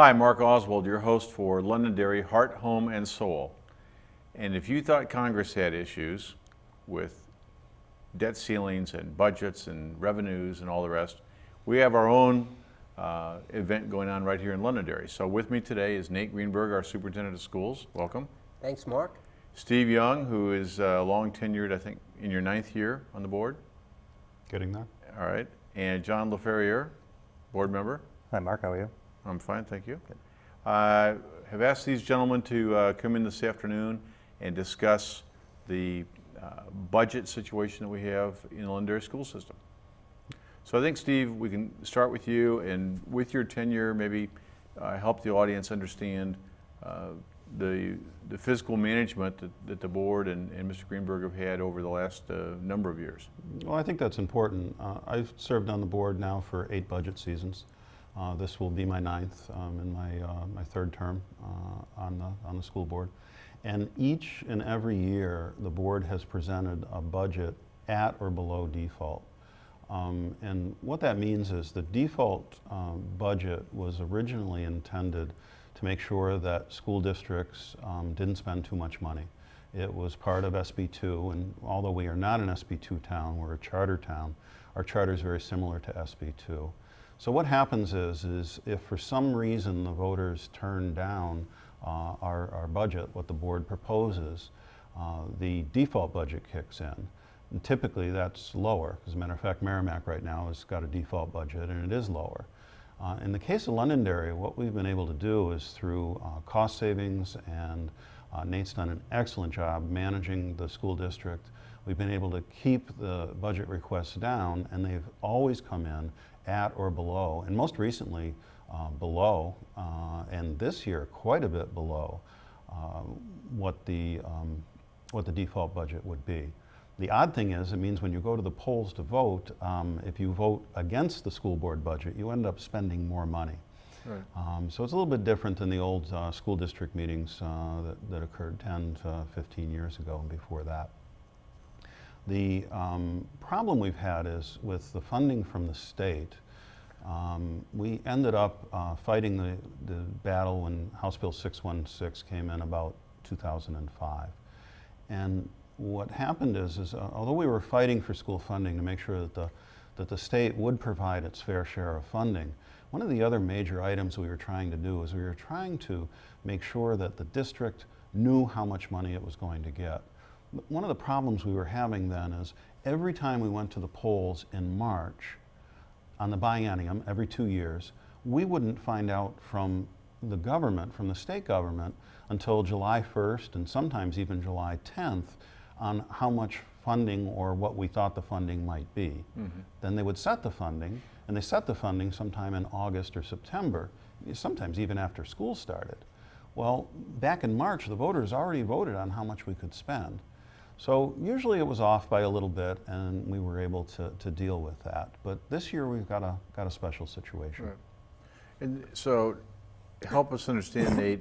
Hi, Mark Oswald, your host for Londonderry Heart, Home, and Soul. And if you thought Congress had issues with debt ceilings and budgets and revenues and all the rest, we have our own event going on right here in Londonderry. So with me today is Nate Greenberg, our Superintendent of Schools. Welcome. Thanks, Mark. Steve Young, who is long tenured, I think, in your 9th year on the board. Getting there. All right. And John LaFerriere, board member. Hi, Mark. How are you? I'm fine, thank you. I have asked these gentlemen to come in this afternoon and discuss the budget situation that we have in the Londonderry school system. So I think, Steve, we can start with you, and with your tenure, maybe help the audience understand the fiscal management that the board and Mr. Greenberg have had over the last number of years. Well, I think that's important. I've served on the board now for 8 budget seasons. This will be my 9th in my 3rd term on the school board. And each and every year, the board has presented a budget at or below default. And what that means is the default budget was originally intended to make sure that school districts didn't spend too much money. It was part of SB2, and although we are not an SB2 town, we're a charter town, our charter is very similar to SB2. So what happens is if for some reason the voters turn down our budget, what the board proposes, the default budget kicks in. And typically that's lower. As a matter of fact, Merrimack right now has got a default budget and it is lower. In the case of Londonderry, what we've been able to do is through cost savings, and Nate's done an excellent job managing the school district. We've been able to keep the budget requests down, and they've always come in at or below, and most recently below, and this year quite a bit below what the default budget would be. The odd thing is, it means when you go to the polls to vote, if you vote against the school board budget, you end up spending more money. Right. So it's a little bit different than the old school district meetings that occurred 10 to 15 years ago and before that. The problem we've had is with the funding from the state, we ended up fighting the battle when House Bill 616 came in about 2005. And what happened is although we were fighting for school funding to make sure that the state would provide its fair share of funding, one of the other major items we were trying to do is we were trying to make sure that the district knew how much money it was going to get. One of the problems we were having then is every time we went to the polls in March on the biennium, every 2 years, we wouldn't find out from the government, from the state government, until July 1st and sometimes even July 10th on how much funding or what we thought the funding might be. Mm-hmm. Then they would set the funding, and they set the funding sometime in August or September, sometimes even after school started. Well, back in March, the voters already voted on how much we could spend. So usually it was off by a little bit, and we were able to deal with that. But this year we've got a special situation. Right. And so help us understand, Nate,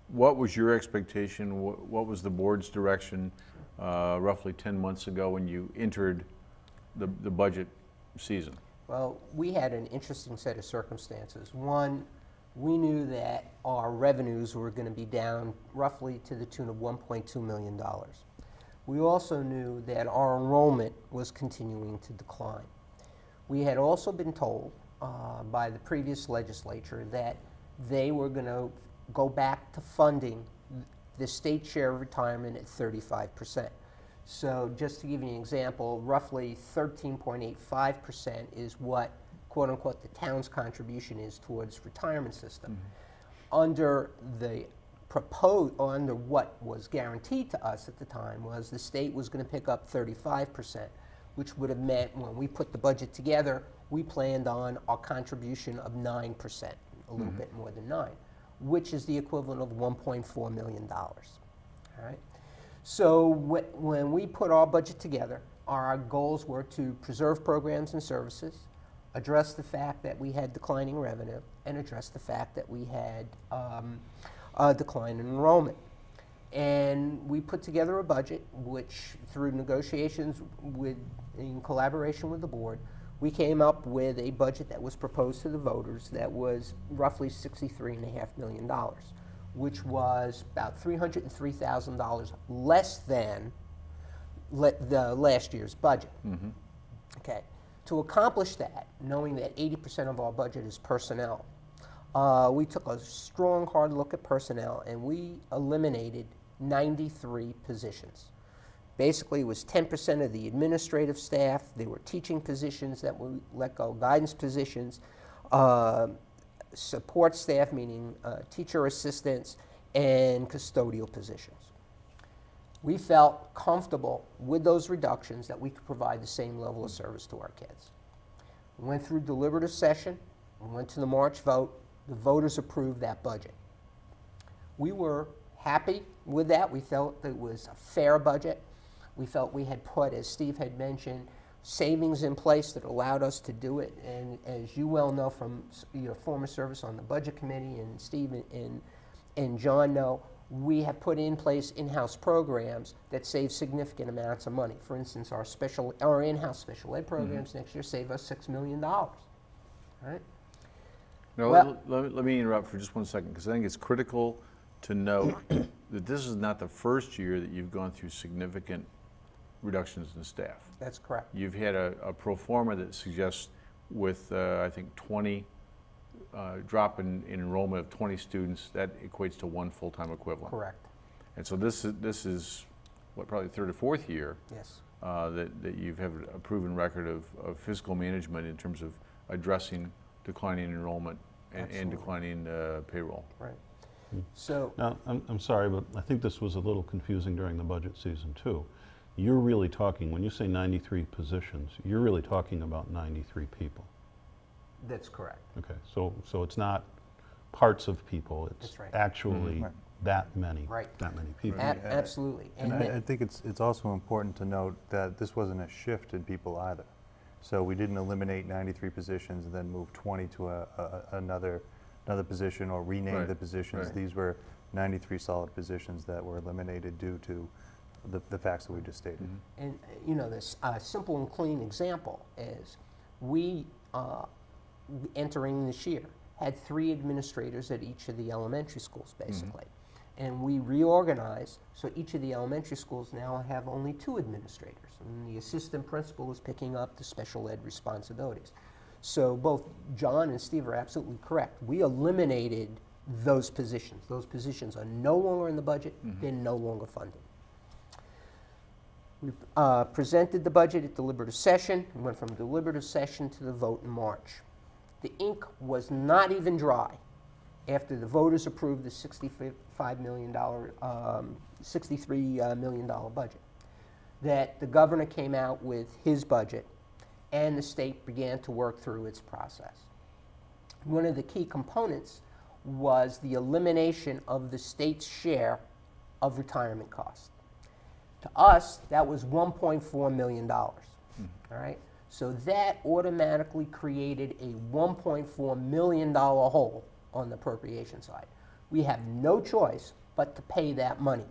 what was your expectation? What was the board's direction roughly 10 months ago when you entered the budget season? Well, we had an interesting set of circumstances. One, we knew that our revenues were going to be down roughly to the tune of $1.2 million. We also knew that our enrollment was continuing to decline. We had also been told by the previous legislature that they were going to go back to funding the state share of retirement at 35%. So just to give you an example, roughly 13.85% is what, quote unquote, the town's contribution is towards retirement system. Mm-hmm. Under what was guaranteed to us at the time was the state was going to pick up 35%, which would have meant when we put the budget together, we planned on our contribution of 9%, a little bit more than 9, which is the equivalent of $1.4 million. All right. So when we put our budget together, our goals were to preserve programs and services, address the fact that we had declining revenue, and address the fact that we had a decline in enrollment. And we put together a budget which, through negotiations in collaboration with the board, we came up with a budget that was proposed to the voters that was roughly $63.5 million, which was about $303,000 less than the last year's budget. Okay. To accomplish that, knowing that 80% of our budget is personnel, we took a strong, hard look at personnel, and we eliminated 93 positions. Basically, it was 10% of the administrative staff. There were teaching positions that we let go, guidance positions, support staff, meaning teacher assistants, and custodial positions. We felt comfortable with those reductions that we could provide the same level of service to our kids. We went through deliberative session, we went to the March vote, the voters approved that budget. We were happy with that. We felt that it was a fair budget. We felt we had put, as Steve had mentioned, savings in place that allowed us to do it. And as you well know from your former service on the Budget Committee, and Steve and John know, we have put in place in-house programs that save significant amounts of money. For instance, our in-house special ed programs next year save us $6 million. Right? Now, well, let me interrupt for just one second, because I think it's critical to note that this is not the first year that you've gone through significant reductions in staff. That's correct. You've had a pro forma that suggests with, I think, 20 drop in enrollment of 20 students, that equates to 1 full-time equivalent. Correct. And so this is what, probably the third or fourth year yes. that you've had a proven record of fiscal management in terms of addressing declining enrollment and declining payroll. Right. So now, I'm sorry, but I think this was a little confusing during the budget season too. You're really talking, when you say 93 positions, you're really talking about 93 people. that's correct. Okay, so it's not parts of people, it's That's right. actually that many, Right. that many people. Absolutely. And I think it's also important to note that this wasn't a shift in people either. So we didn't eliminate 93 positions and then move 20 to another position or rename the positions. Right. These were 93 solid positions that were eliminated due to the facts that we just stated. And you know, this simple and clean example is we, entering this year, had 3 administrators at each of the elementary schools, basically. And we reorganized, so each of the elementary schools now have only 2 administrators. And the assistant principal is picking up the special ed responsibilities. So both John and Steve are absolutely correct. We eliminated those positions. Those positions are no longer in the budget. They're no longer funded. We presented the budget at deliberative session. We went from deliberative session to the vote in March. The ink was not even dry after the voters approved the $63 million budget, that the governor came out with his budget and the state began to work through its process. One of the key components was the elimination of the state's share of retirement costs. To us, that was $1.4 million, all right? So that automatically created a $1.4 million hole on the appropriation side. We have no choice but to pay that money.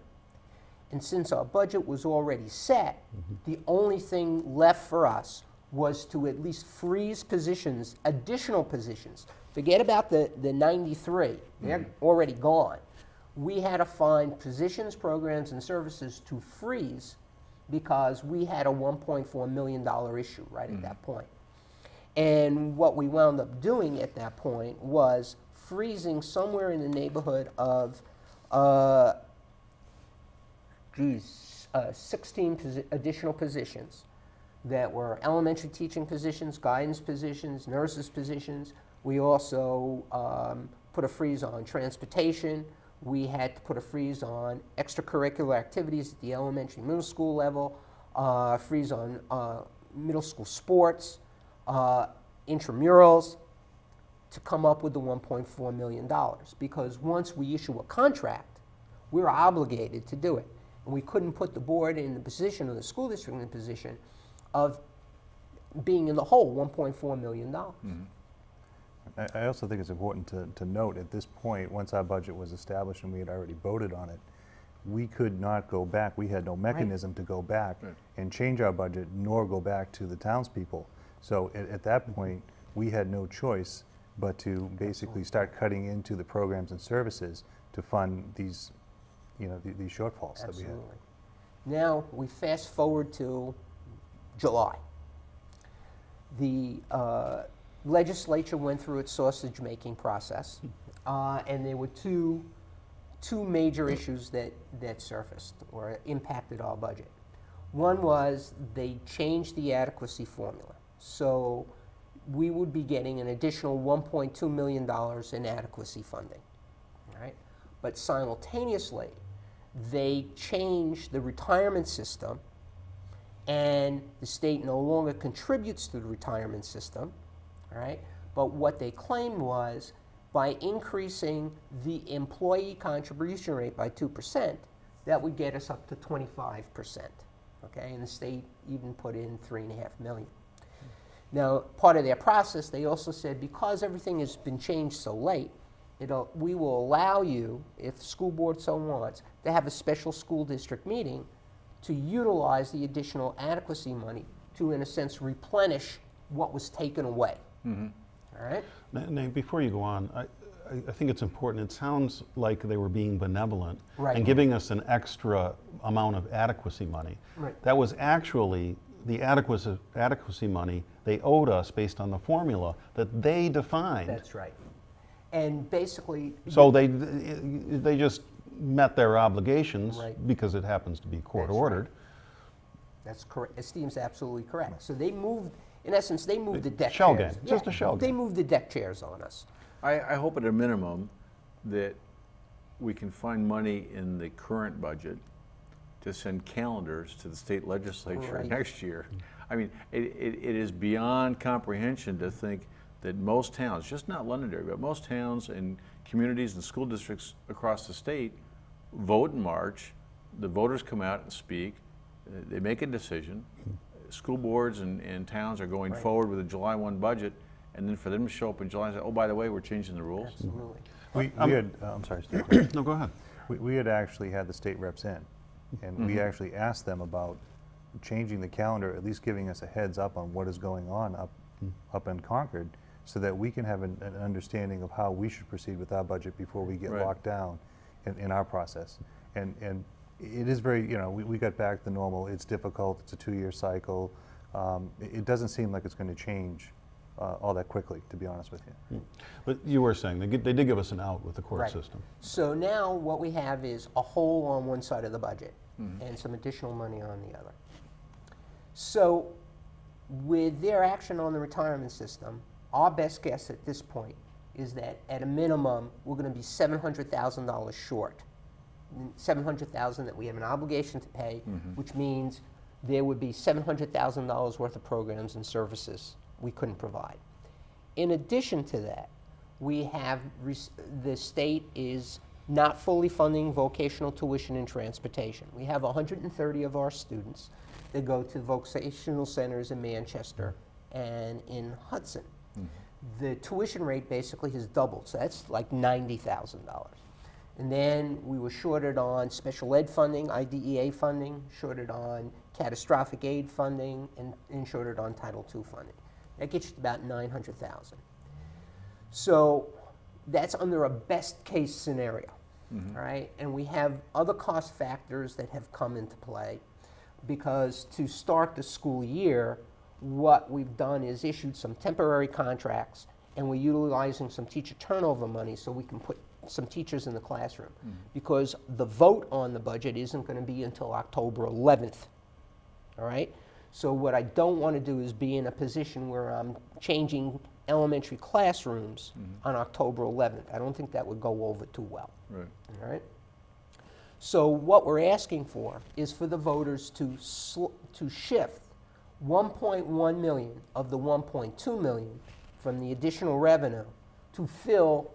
And since our budget was already set, the only thing left for us was to at least freeze positions, additional positions. Forget about the 93, they're already gone. We had to find positions, programs, and services to freeze because we had a $1.4 million issue right at that point. And what we wound up doing at that point was freezing somewhere in the neighborhood of 16 additional positions that were elementary teaching positions, guidance positions, nurses positions. We also put a freeze on transportation. We had to put a freeze on extracurricular activities at the elementary, middle school level, freeze on middle school sports, intramurals, to come up with the $1.4 million. Because once we issue a contract, we're obligated to do it. And we couldn't put the board in the position, or the school district in the position, of being in the hole, $1.4 million. I also think it's important to note at this point, once our budget was established and we had already voted on it, we could not go back. We had no mechanism to go back and change our budget, nor go back to the townspeople, So at that point, we had no choice but to basically start cutting into the programs and services to fund these, these shortfalls that we had. Absolutely. Now, we fast forward to July. The legislature went through its sausage-making process, and there were two major issues that surfaced or impacted our budget. One was they changed the adequacy formula. So we would be getting an additional $1.2 million in adequacy funding, all right? But simultaneously, they changed the retirement system, and the state no longer contributes to the retirement system, all right? But what they claimed was by increasing the employee contribution rate by 2%, that would get us up to 25%, okay? And the state even put in $3.5 million. Now, part of their process, they also said, because everything has been changed so late, we will allow you, if the school board so wants, to have a special school district meeting to utilize the additional adequacy money to, in a sense, replenish what was taken away. Mm-hmm. All right? Now, before you go on, I think it's important. It sounds like they were being benevolent Right. and giving us an extra amount of adequacy money. Right. That was actually the adequacy money they owed us based on the formula that they defined. That's right. And basically... So they just met their obligations, Right. because it happens to be court That's ordered. right. That's correct. Esteem's absolutely correct. So they moved, in essence, they moved the deck Shell chairs. game, just a shell They game. moved the deck chairs on us. I hope at a minimum that we can find money in the current budget to send calendars to the state legislature Right. next year. I mean, it is beyond comprehension to think that most towns, just not Londonderry, but most towns and communities and school districts across the state vote in March, the voters come out and speak, they make a decision, school boards and towns are going Right. forward with a July 1 budget, and then for them to show up in July and say, oh, by the way, we're changing the rules. Absolutely. We had, I'm sorry, Steve. No, go ahead. We had actually had the state reps in, and we actually asked them about changing the calendar, at least giving us a heads up on what is going on up in Concord, so that we can have an understanding of how we should proceed with our budget before we get Right. locked down in our process. And it is very, we got back to normal. It's difficult. It's a 2-year cycle. It doesn't seem like it's going to change all that quickly, to be honest with you. But you were saying they did give us an out with the court Right. system. So now what we have is a hole on one side of the budget and some additional money on the other. So with their action on the retirement system, our best guess at this point is that at a minimum, we're going to be $700,000 short. $700,000 that we have an obligation to pay, which means there would be $700,000 worth of programs and services we couldn't provide. In addition to that, we have, the state is not fully funding vocational tuition and transportation. We have 130 of our students that go to vocational centers in Manchester and in Hudson. The tuition rate basically has doubled, so that's like $90,000. And then we were shorted on special ed funding, IDEA funding, shorted on catastrophic aid funding, and shorted on Title II funding. That gets you to about $900,000. So that's under a best case scenario, all right? And we have other cost factors that have come into play, because to start the school year, what we've done is issued some temporary contracts, and we're utilizing some teacher turnover money so we can put some teachers in the classroom, because the vote on the budget isn't going to be until October 11th, all right? So what I don't want to do is be in a position where I'm changing elementary classrooms on October 11th. I don't think that would go over too well, Right. all right? So what we're asking for is for the voters to shift 1.1 million of the 1.2 million from the additional revenue to fill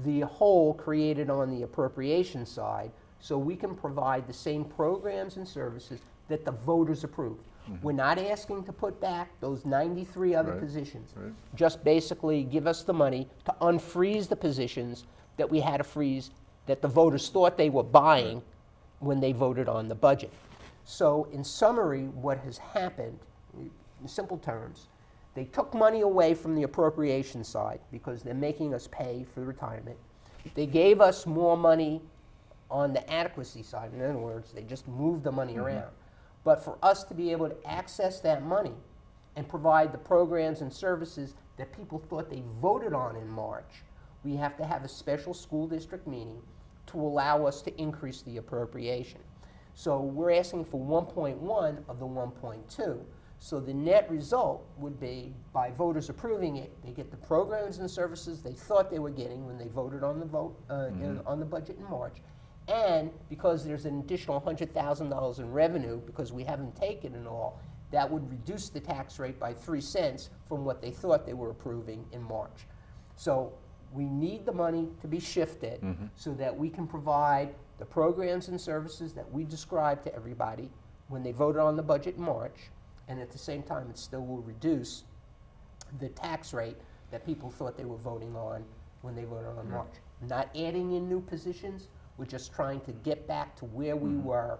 the hole created on the appropriation side, so we can provide the same programs and services that the voters approved. We're not asking to put back those 93 other Right. positions. Right. Just basically give us the money to unfreeze the positions that we had to freeze, that the voters thought they were buying when they voted on the budget. So in summary, what has happened, in simple terms, They took money away from the appropriation side because they're making us pay for retirement. They gave us more money on the adequacy side. In other words, they just moved the money around. But for us to be able to access that money and provide the programs and services that people thought they voted on in March, we have to have a special school district meeting to allow us to increase the appropriation. So we're asking for 1.1 of the 1.2. So the net result would be, by voters approving it, they get the programs and services they thought they were getting when they voted on the on the budget in March. And because there's an additional $100,000 in revenue, because we haven't taken it all, that would reduce the tax rate by 3 cents from what they thought they were approving in March. So we need the money to be shifted so that we can provide the programs and services that we described to everybody when they voted on the budget in March, and at the same time it still will reduce the tax rate that people thought they were voting on when they voted on March. Not adding in new positions, we're just trying to get back to where we were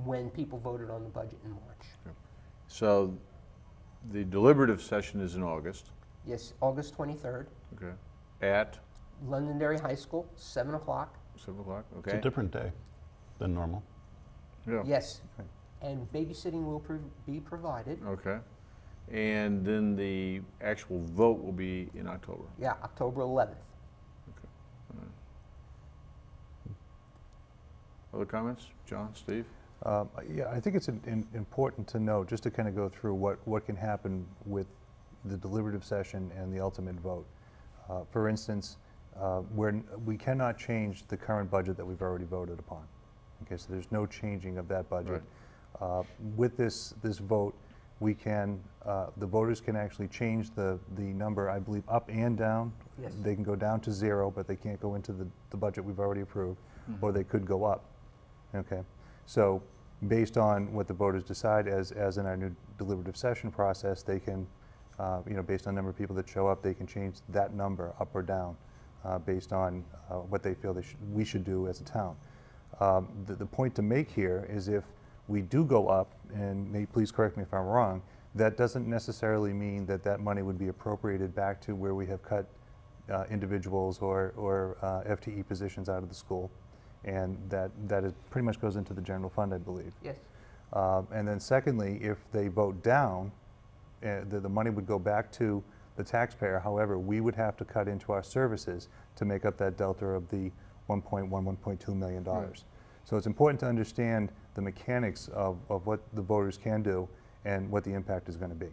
when people voted on the budget in March. So the deliberative session is in August. Yes, August 23rd, Okay. At Londonderry High School, 7 o'clock. 7 o'clock? It's Okay. a different day than normal. Yeah. Yes, and babysitting will be provided. Okay. And then the actual vote will be in October. Yeah, October 11th. Other comments? John, Steve? Yeah, I think it's important to note, just to kind of go through what can happen with the deliberative session and the ultimate vote. For instance, we cannot change the current budget that we've already voted upon. Okay, so there's no changing of that budget. With this vote, we can, the voters can actually change the number, I believe, up and down. Yes. They can go down to 0, but they can't go into the budget we've already approved, or they could go up. Okay, so based on what the voters decide, as in our new deliberative session process, they can, based on the number of people that show up, they can change that number up or down based on what they feel we should do as a town. The point to make here is, if we do go up, and please correct me if I'm wrong, that doesn't necessarily mean that that money would be appropriated back to where we have cut individuals or FTE positions out of the school. And that is pretty much goes into the general fund, I believe. Yes. And then secondly, if they vote down, the money would go back to the taxpayer. However, we would have to cut into our services to make up that delta of the $1.2 million. Right. So it's important to understand the mechanics of what the voters can do and what the impact is going to be.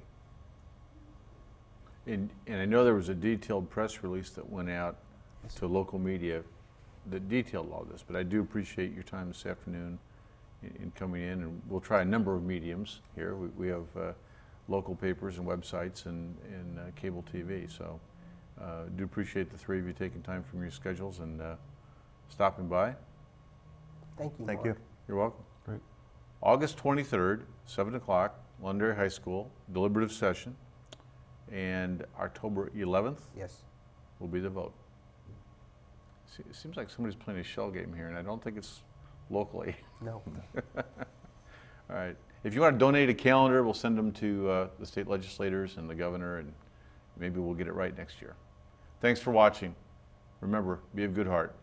And I know there was a detailed press release that went out to local media that detailed all this, but I do appreciate your time this afternoon in coming in, and we'll try a number of mediums here. We have local papers and websites and cable TV, so do appreciate the three of you taking time from your schedules and stopping by. Thank you, Thank Mark. you. You're welcome. Great. August 23rd, 7 o'clock, Londonderry High School, deliberative session, and October 11th Yes. will be the vote. It seems like somebody's playing a shell game here, and I don't think it's locally. No. All right. If you want to donate a calendar, we'll send them to the state legislators and the governor, and maybe we'll get it right next year. Thanks for watching. Remember, be of good heart.